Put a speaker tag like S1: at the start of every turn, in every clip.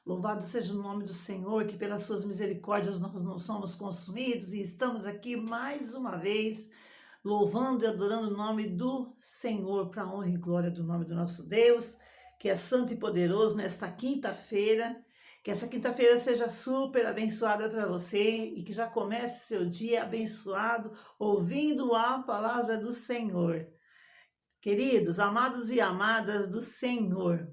S1: Louvado seja o nome do Senhor, que pelas suas misericórdias nós não somos consumidos e estamos aqui mais uma vez, louvando e adorando o nome do Senhor, para a honra e glória do nome do nosso Deus, que é santo e poderoso nesta quinta-feira. Que essa quinta-feira seja super abençoada para você e que já comece seu dia abençoado, ouvindo a palavra do Senhor. Queridos, amados e amadas do Senhor,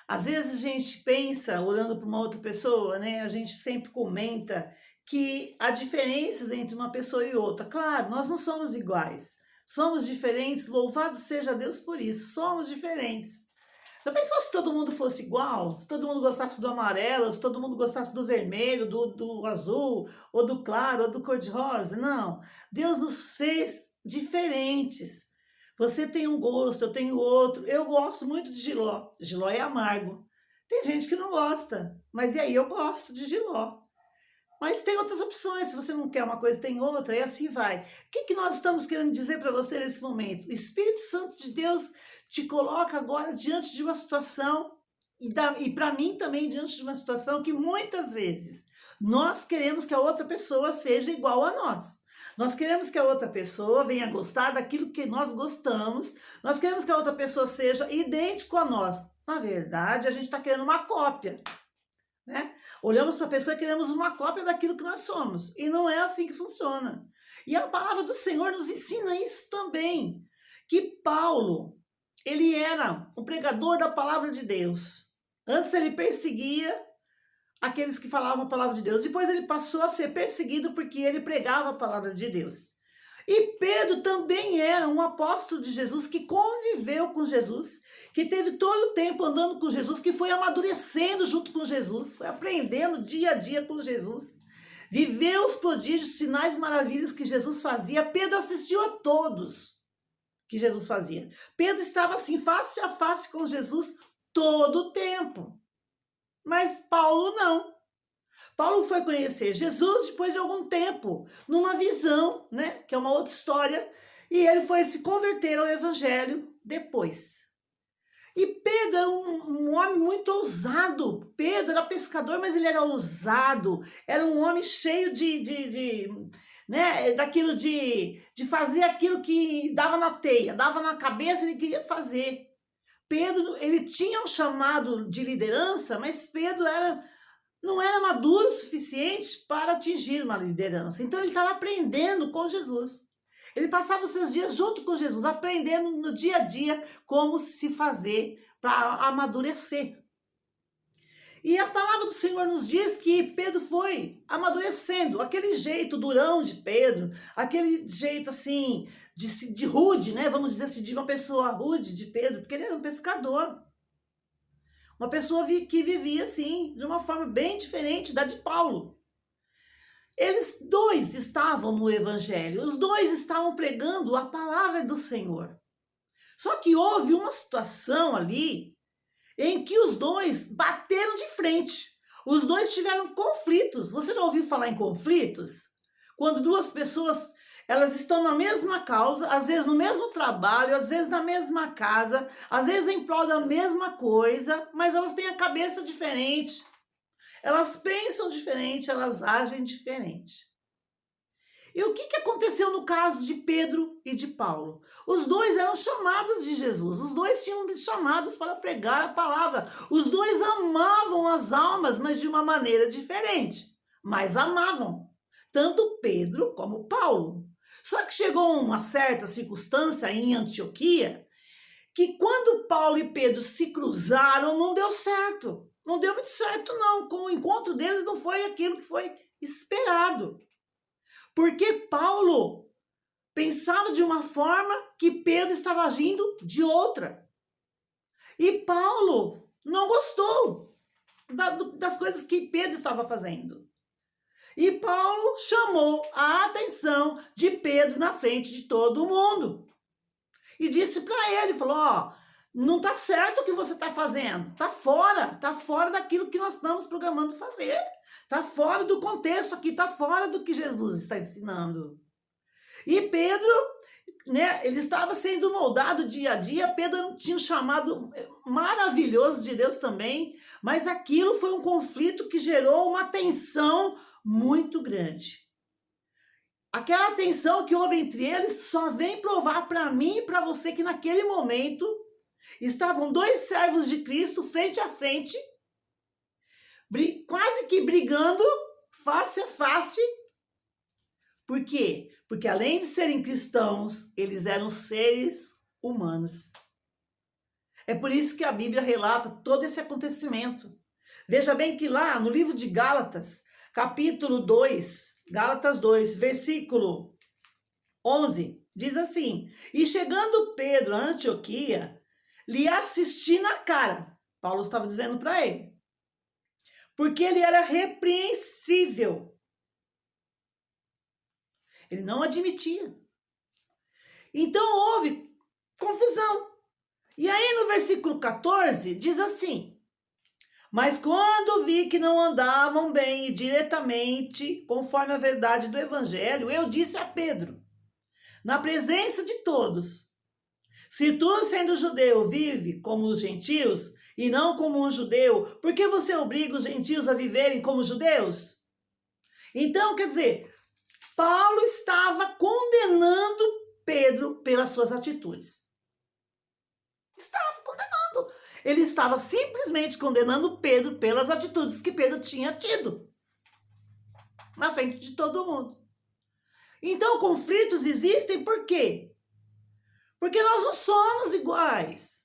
S1: às vezes a gente pensa, olhando para uma outra pessoa, né? A gente sempre comenta que há diferenças entre uma pessoa e outra. Claro, nós não somos iguais, somos diferentes, louvado seja Deus por isso, somos diferentes. Já pensou se todo mundo fosse igual? Se todo mundo gostasse do amarelo, se todo mundo gostasse do vermelho, do azul, ou do claro, ou do cor-de-rosa? Não, Deus nos fez diferentes. Você tem um gosto, eu tenho outro. Eu gosto muito de jiló. Jiló é amargo. Tem gente que não gosta, mas e aí eu gosto de jiló. Mas tem outras opções, se você não quer uma coisa, tem outra, e assim vai. O que nós estamos querendo dizer para você nesse momento? O Espírito Santo de Deus te coloca agora diante de uma situação, e para mim também diante de uma situação que muitas vezes nós queremos que a outra pessoa seja igual a nós. Nós queremos que a outra pessoa venha gostar daquilo que nós gostamos, nós queremos que a outra pessoa seja idêntico a nós. Na verdade, a gente está querendo uma cópia, né? Olhamos para a pessoa e queremos uma cópia daquilo que nós somos. E não é assim que funciona. E a palavra do Senhor nos ensina isso também. Que Paulo, ele era o pregador da palavra de Deus. Antes ele perseguia aqueles que falavam a palavra de Deus. Depois ele passou a ser perseguido porque ele pregava a palavra de Deus. E Pedro também era um apóstolo de Jesus que conviveu com Jesus, que teve todo o tempo andando com Jesus, que foi amadurecendo junto com Jesus, foi aprendendo dia a dia com Jesus, viveu os prodígios, sinais e maravilhas que Jesus fazia. Pedro assistiu a todos que Jesus fazia. Pedro estava assim, face a face com Jesus todo o tempo. Mas Paulo não. Paulo foi conhecer Jesus depois de algum tempo, numa visão, né? Que é uma outra história. E ele foi se converter ao evangelho depois. E Pedro era um homem muito ousado. Pedro era pescador, mas ele era ousado. Era um homem cheio né, daquilo de fazer aquilo que dava na teia, dava na cabeça, ele queria fazer. Pedro, ele tinha um chamado de liderança, mas Pedro não era maduro o suficiente para atingir uma liderança. Então ele estava aprendendo com Jesus. Ele passava os seus dias junto com Jesus, aprendendo no dia a dia como se fazer para amadurecer. E a palavra do Senhor nos diz que Pedro foi amadurecendo, aquele jeito durão de Pedro, aquele jeito assim, de rude, né? Vamos dizer assim, de uma pessoa rude de Pedro, porque ele era um pescador. Uma pessoa que vivia assim, de uma forma bem diferente da de Paulo. Eles dois estavam no evangelho, os dois estavam pregando a palavra do Senhor. Só que houve uma situação ali em que os dois bateram de frente. Os dois tiveram conflitos. Você já ouviu falar em conflitos? Quando duas pessoas, elas estão na mesma causa, às vezes no mesmo trabalho, às vezes na mesma casa, às vezes em prol da mesma coisa, mas elas têm a cabeça diferente. Elas pensam diferente, elas agem diferente. E o que aconteceu no caso de Pedro e de Paulo? Os dois eram chamados de Jesus, os dois tinham sido chamados para pregar a palavra. Os dois amavam as almas, mas de uma maneira diferente. Mas amavam, tanto Pedro como Paulo. Só que chegou uma certa circunstância em Antioquia, que quando Paulo e Pedro se cruzaram, não deu certo. Não deu muito certo, não. Com o encontro deles não foi aquilo que foi esperado. Porque Paulo pensava de uma forma que Pedro estava agindo de outra. E Paulo não gostou das coisas que Pedro estava fazendo. E Paulo chamou a atenção de Pedro na frente de todo mundo. E disse para ele, falou, ó, não está certo o que você está fazendo, está fora daquilo que nós estamos programando fazer, está fora do contexto aqui, está fora do que Jesus está ensinando. E Pedro né, ele estava sendo moldado dia a dia. Pedro tinha um chamado maravilhoso de Deus também, mas aquilo foi um conflito que gerou uma tensão muito grande. Aquela tensão que houve entre eles só vem provar para mim e para você que naquele momento estavam dois servos de Cristo frente a frente, quase que brigando face a face. Por quê? Porque além de serem cristãos, eles eram seres humanos. É por isso que a Bíblia relata todo esse acontecimento. Veja bem que lá no livro de Gálatas, capítulo 2, Gálatas 2, versículo 11, diz assim: E chegando Pedro a Antioquia, lhe assisti na cara. Paulo estava dizendo para ele. Porque ele era repreensível. Ele não admitia. Então houve confusão. E aí no versículo 14 diz assim: Mas quando vi que não andavam bem e diretamente conforme a verdade do evangelho, eu disse a Pedro, na presença de todos: Se tu, sendo judeu, vive como os gentios e não como um judeu, por que você obriga os gentios a viverem como judeus? Então, quer dizer, Paulo estava condenando Pedro pelas suas atitudes. Estava condenando. Ele estava simplesmente condenando Pedro pelas atitudes que Pedro tinha tido na frente de todo mundo. Então, conflitos existem por quê? Porque nós não somos iguais.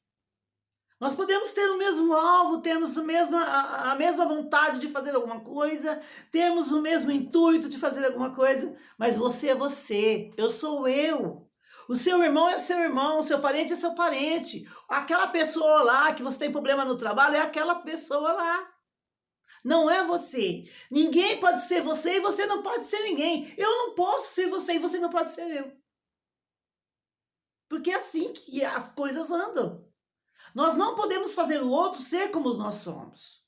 S1: Nós podemos ter o mesmo alvo, temos a mesma vontade de fazer alguma coisa, temos o mesmo intuito de fazer alguma coisa, mas você é você, eu sou eu. O seu irmão é seu irmão, o seu parente é seu parente. Aquela pessoa lá que você tem problema no trabalho é aquela pessoa lá. Não é você. Ninguém pode ser você e você não pode ser ninguém. Eu não posso ser você e você não pode ser eu. Porque é assim que as coisas andam. Nós não podemos fazer o outro ser como nós somos.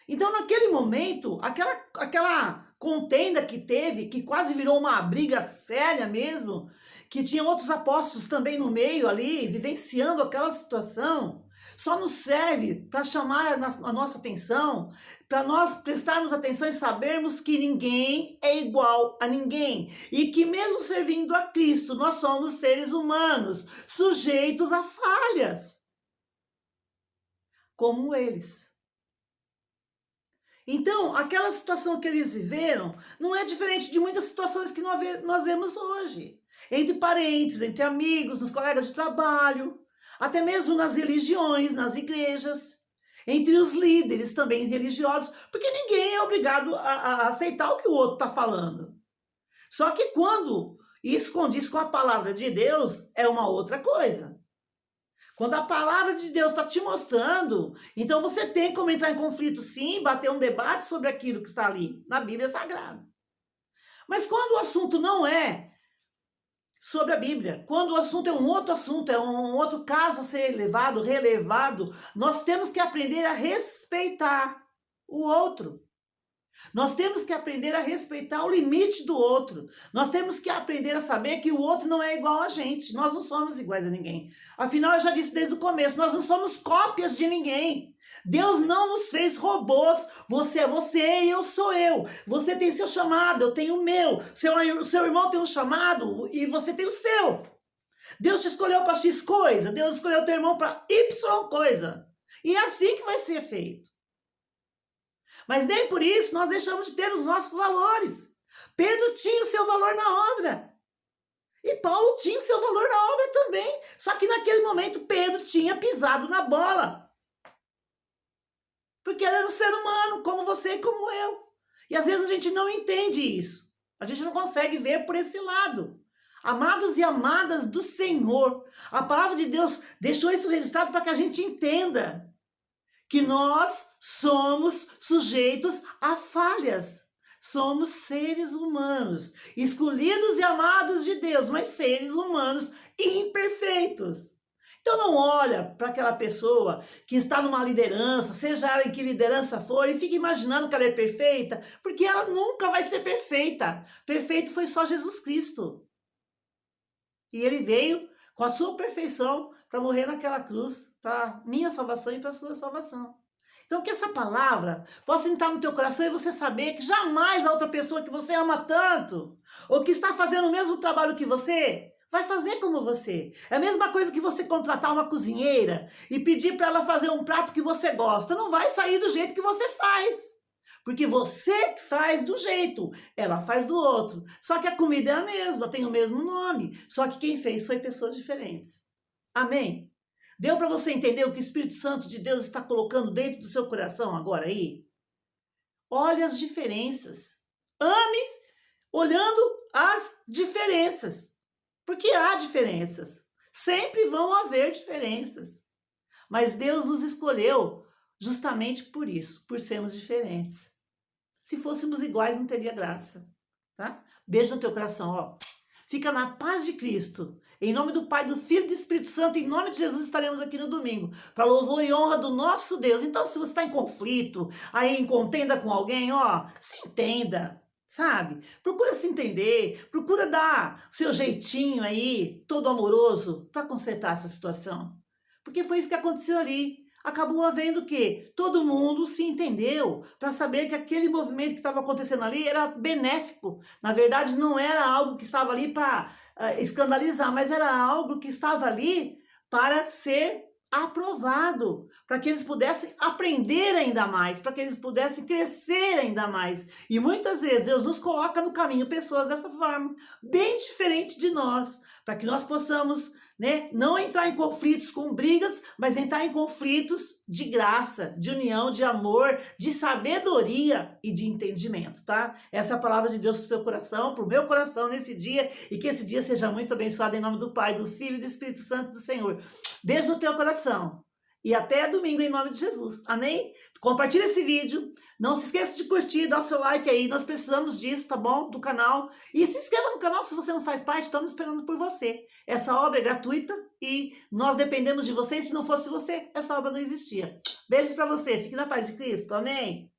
S1: Então, naquele momento, aquela contenda que teve, que quase virou uma briga séria mesmo, que tinha outros apóstolos também no meio ali, vivenciando aquela situação, só nos serve para chamar a nossa atenção, para nós prestarmos atenção e sabermos que ninguém é igual a ninguém. E que mesmo servindo a Cristo, nós somos seres humanos, sujeitos a falhas, como eles. Então, aquela situação que eles viveram não é diferente de muitas situações que nós vemos hoje. Entre parentes, entre amigos, nos colegas de trabalho, até mesmo nas religiões, nas igrejas, entre os líderes também religiosos, porque ninguém é obrigado a aceitar o que o outro está falando. Só que quando isso condiz com a palavra de Deus, é uma outra coisa. Quando a palavra de Deus está te mostrando, então você tem como entrar em conflito sim, bater um debate sobre aquilo que está ali, na Bíblia Sagrada. Mas quando o assunto não é sobre a Bíblia, quando o assunto é um outro assunto, é um outro caso a ser elevado, relevado, nós temos que aprender a respeitar o outro. Nós temos que aprender a respeitar o limite do outro. Nós temos que aprender a saber que o outro não é igual a gente. Nós não somos iguais a ninguém. Afinal, eu já disse desde o começo, nós não somos cópias de ninguém. Deus não nos fez robôs. Você é você e eu sou eu. Você tem seu chamado, eu tenho o meu. Seu irmão tem um chamado e você tem o seu. Deus te escolheu para X coisa, Deus escolheu teu irmão para Y coisa. E é assim que vai ser feito. Mas nem por isso nós deixamos de ter os nossos valores. Pedro tinha o seu valor na obra. E Paulo tinha o seu valor na obra também. Só que naquele momento Pedro tinha pisado na bola. Porque ele era um ser humano, como você e como eu. E às vezes a gente não entende isso. A gente não consegue ver por esse lado. Amados e amadas do Senhor, a palavra de Deus deixou isso registrado para que a gente entenda que nós somos sujeitos a falhas. Somos seres humanos, escolhidos e amados de Deus, mas seres humanos imperfeitos. Então não olha para aquela pessoa que está numa liderança, seja ela em que liderança for, e fica imaginando que ela é perfeita, porque ela nunca vai ser perfeita. Perfeito foi só Jesus Cristo. E ele veio com a sua perfeição para morrer naquela cruz, para minha salvação e para a sua salvação. Então que essa palavra possa entrar no teu coração e você saber que jamais a outra pessoa que você ama tanto, ou que está fazendo o mesmo trabalho que você, vai fazer como você. É a mesma coisa que você contratar uma cozinheira e pedir para ela fazer um prato que você gosta. Não vai sair do jeito que você faz. Porque você faz do jeito, ela faz do outro. Só que a comida é a mesma, tem o mesmo nome. Só que quem fez foi pessoas diferentes. Amém? Deu para você entender o que o Espírito Santo de Deus está colocando dentro do seu coração agora aí? Olhe as diferenças. Ame olhando as diferenças. Porque há diferenças. Sempre vão haver diferenças. Mas Deus nos escolheu justamente por isso, por sermos diferentes. Se fôssemos iguais, não teria graça. Tá? Beijo no teu coração, ó. Fica na paz de Cristo. Em nome do Pai, do Filho e do Espírito Santo, em nome de Jesus, estaremos aqui no domingo, para louvor e honra do nosso Deus. Então, se você está em conflito, aí em contenda com alguém, ó, se entenda, sabe? Procura se entender, procura dar seu jeitinho aí, todo amoroso, para consertar essa situação. Porque foi isso que aconteceu ali. Acabou havendo o quê? Todo mundo se entendeu para saber que aquele movimento que estava acontecendo ali era benéfico. Na verdade, não era algo que estava ali para escandalizar, mas era algo que estava ali para ser aprovado, para que eles pudessem aprender ainda mais, para que eles pudessem crescer ainda mais. E muitas vezes Deus nos coloca no caminho pessoas dessa forma, bem diferente de nós, para que nós possamos, né, não entrar em conflitos com brigas, mas entrar em conflitos de graça, de união, de amor, de sabedoria e de entendimento, tá? Essa é a palavra de Deus para o seu coração, para o meu coração nesse dia, e que esse dia seja muito abençoado em nome do Pai, do Filho e do Espírito Santo do Senhor. Beijo no teu coração. E até domingo em nome de Jesus. Amém? Compartilha esse vídeo. Não se esqueça de curtir, dar o seu like aí. Nós precisamos disso, tá bom? Do canal. E se inscreva no canal se você não faz parte. Estamos esperando por você. Essa obra é gratuita e nós dependemos de você. E se não fosse você, essa obra não existia. Beijo pra você. Fique na paz de Cristo. Amém?